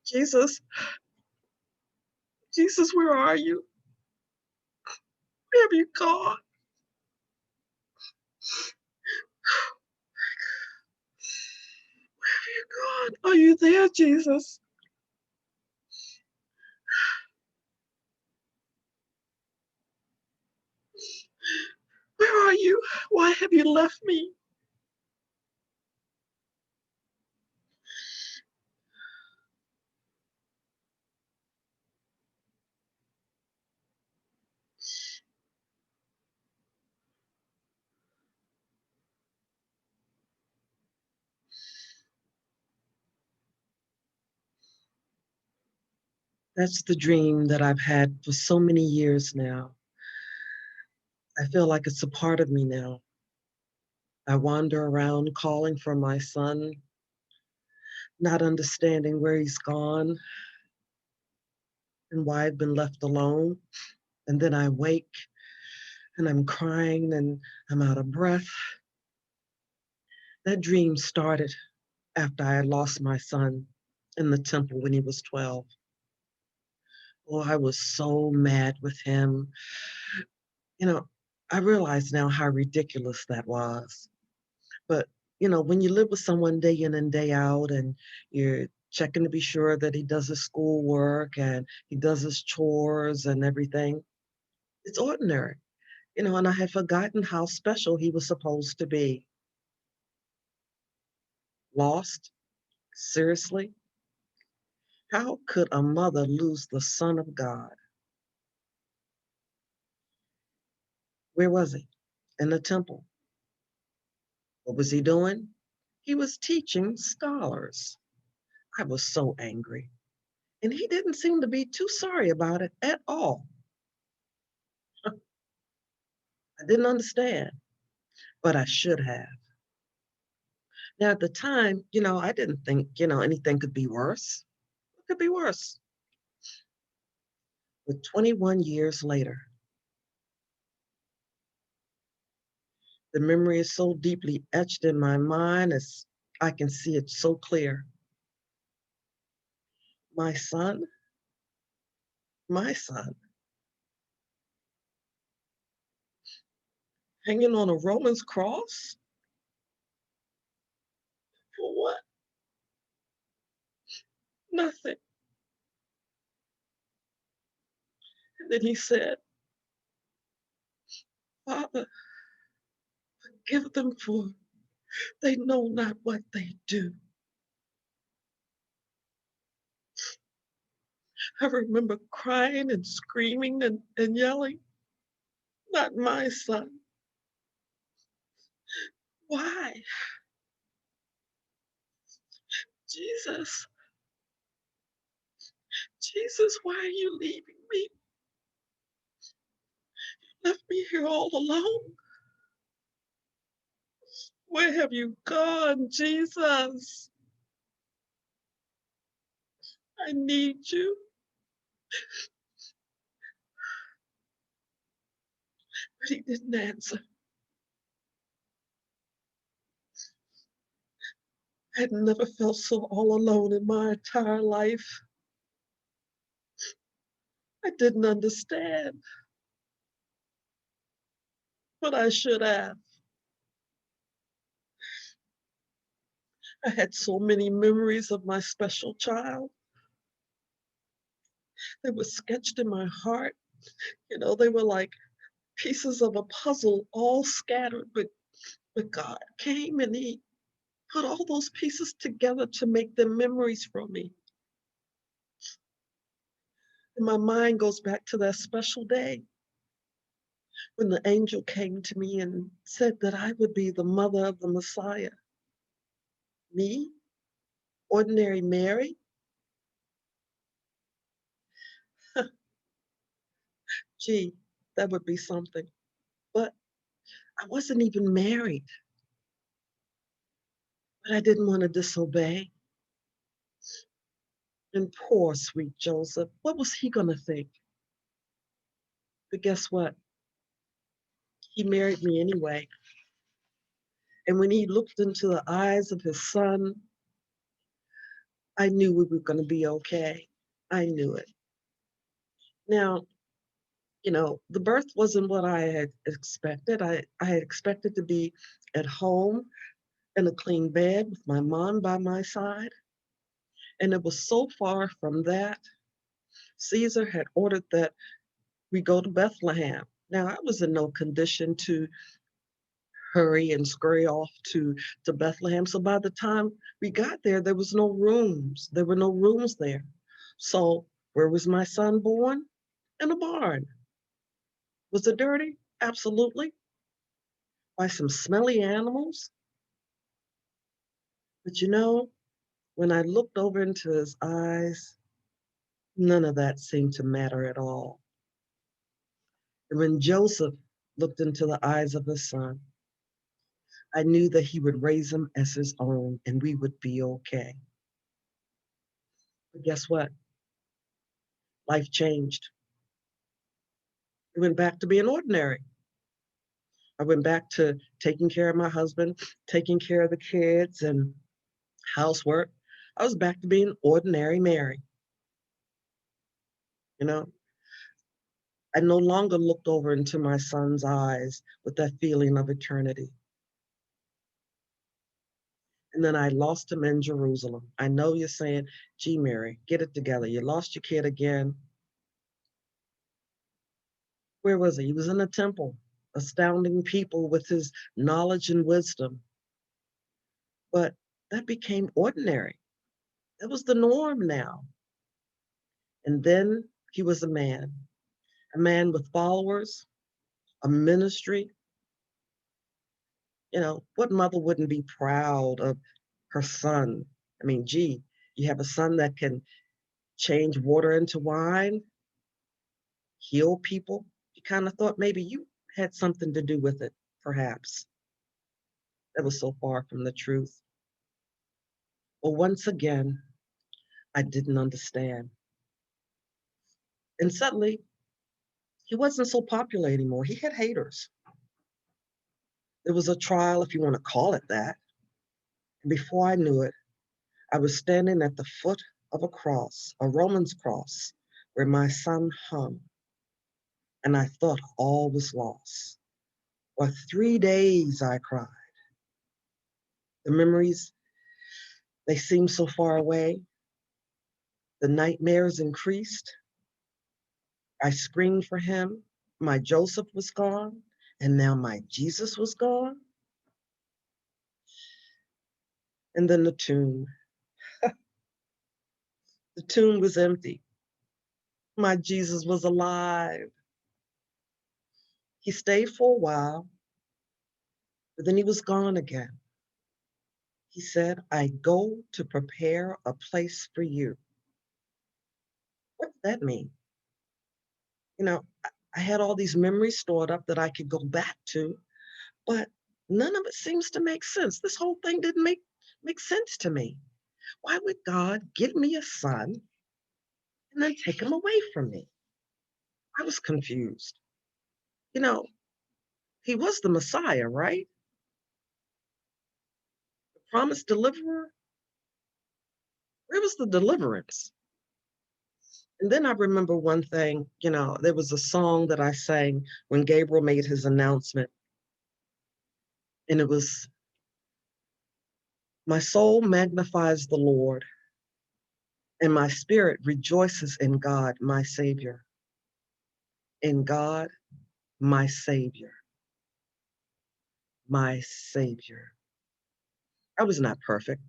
Jesus, Jesus, where are you? Where have you gone? Where have you gone? Are you there, Jesus? Where are you? Why have you left me? That's the dream that I've had for so many years now. I feel like it's a part of me now. I wander around calling for my son, not understanding where he's gone and why I've been left alone. And then I wake and I'm crying and I'm out of breath. That dream started after I had lost my son in the temple when he was 12. Oh, I was so mad with him. You know, I realize now how ridiculous that was. But, when you live with someone day in and day out and you're checking to be sure that he does his schoolwork and he does his chores and everything, it's ordinary, and I had forgotten how special he was supposed to be. Lost? Seriously? How could a mother lose the Son of God? Where was he? In the temple. What was he doing? He was teaching scholars. I was so angry. And he didn't seem to be too sorry about it at all. I didn't understand, but I should have. Now, at the time, I didn't think, anything could be worse. It could be worse. But 21 years later, the memory is so deeply etched in my mind as I can see it so clear. My son, my son, hanging on a Roman's cross? For what? Nothing. And then he said, Father, give them, for they know not what they do. I remember crying and screaming and yelling, not my son. Why? Jesus, Jesus, why are you leaving me? Left me here all alone. Where have you gone, Jesus? I need you. But he didn't answer. I had never felt so all alone in my entire life. I didn't understand, but I should have. I had so many memories of my special child. They were sketched in my heart. They were like pieces of a puzzle all scattered, but God came and he put all those pieces together to make them memories for me. And my mind goes back to that special day when the angel came to me and said that I would be the mother of the Messiah. Me, ordinary Mary. Gee, that would be something. But I wasn't even married, but I didn't want to disobey. And poor sweet Joseph, what was he going to think? But guess what? He married me anyway. And when he looked into the eyes of his son, I knew we were going to be okay. I knew it. Now, the birth wasn't what I had expected. I had expected to be at home in a clean bed with my mom by my side. And it was so far from that. Caesar had ordered that we go to Bethlehem. Now, I was in no condition to hurry and scurry off to Bethlehem. So by the time we got there, there was no rooms. There were no rooms there. So where was my son born? In a barn. Was it dirty? Absolutely. By some smelly animals. But when I looked over into his eyes, none of that seemed to matter at all. And when Joseph looked into the eyes of his son, I knew that he would raise him as his own and we would be okay. But guess what? Life changed. It went back to being ordinary. I went back to taking care of my husband, taking care of the kids and housework. I was back to being ordinary Mary. You know, I no longer looked over into my son's eyes with that feeling of eternity. And then I lost him in Jerusalem. I know you're saying, gee, Mary, get it together. You lost your kid again. Where was he? He was in the temple, astounding people with his knowledge and wisdom. But that became ordinary. That was the norm now. And then he was a man with followers, a ministry. What mother wouldn't be proud of her son? I mean, gee, you have a son that can change water into wine, heal people. You kind of thought maybe you had something to do with it, perhaps. That was so far from the truth. Well, once again, I didn't understand. And suddenly, he wasn't so popular anymore. He had haters. There was a trial, if you want to call it that. And before I knew it, I was standing at the foot of a cross, a Roman's cross, where my son hung, and I thought all was lost. For 3 days I cried. The memories, they seemed so far away. The nightmares increased. I screamed for him. My Joseph was gone, and now my Jesus was gone. And then the tomb. The tomb was empty. My Jesus was alive. He stayed for a while, but then he was gone again. He said, I go to prepare a place for you. What does that mean? I had all these memories stored up that I could go back to, but none of it seems to make sense. This whole thing didn't make sense to me. Why would God give me a son and then take him away from me? I was confused. You know, he was the Messiah, right? The promised deliverer. Where was the deliverance? And then I remember one thing, there was a song that I sang when Gabriel made his announcement, and it was, my soul magnifies the Lord, and my spirit rejoices in God, my Savior. In God, my Savior, my Savior. I was not perfect.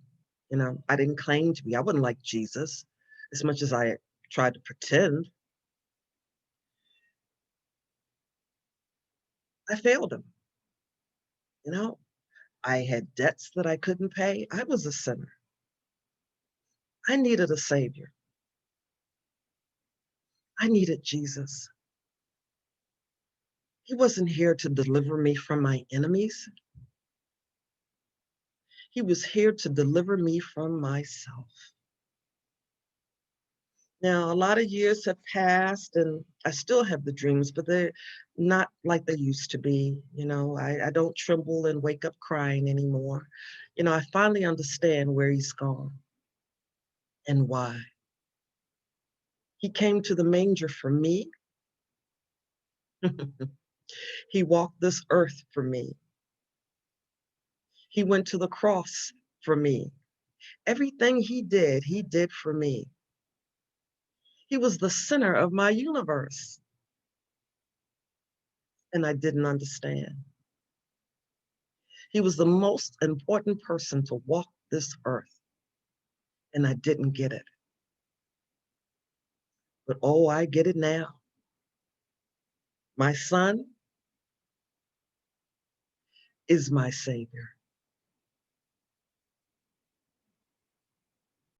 I didn't claim to be. I wasn't like Jesus as much as I tried to pretend. I failed him. You know, I had debts that I couldn't pay. I was a sinner. I needed a Savior. I needed Jesus. He wasn't here to deliver me from my enemies. He was here to deliver me from myself. Now, a lot of years have passed and I still have the dreams, but they're not like they used to be. I don't tremble and wake up crying anymore. I finally understand where he's gone. and why. He came to the manger for me. He walked this earth for me. He went to the cross for me. Everything he did for me. He was the center of my universe, and I didn't understand. He was the most important person to walk this earth, and I didn't get it. But oh, I get it now. My son is my savior.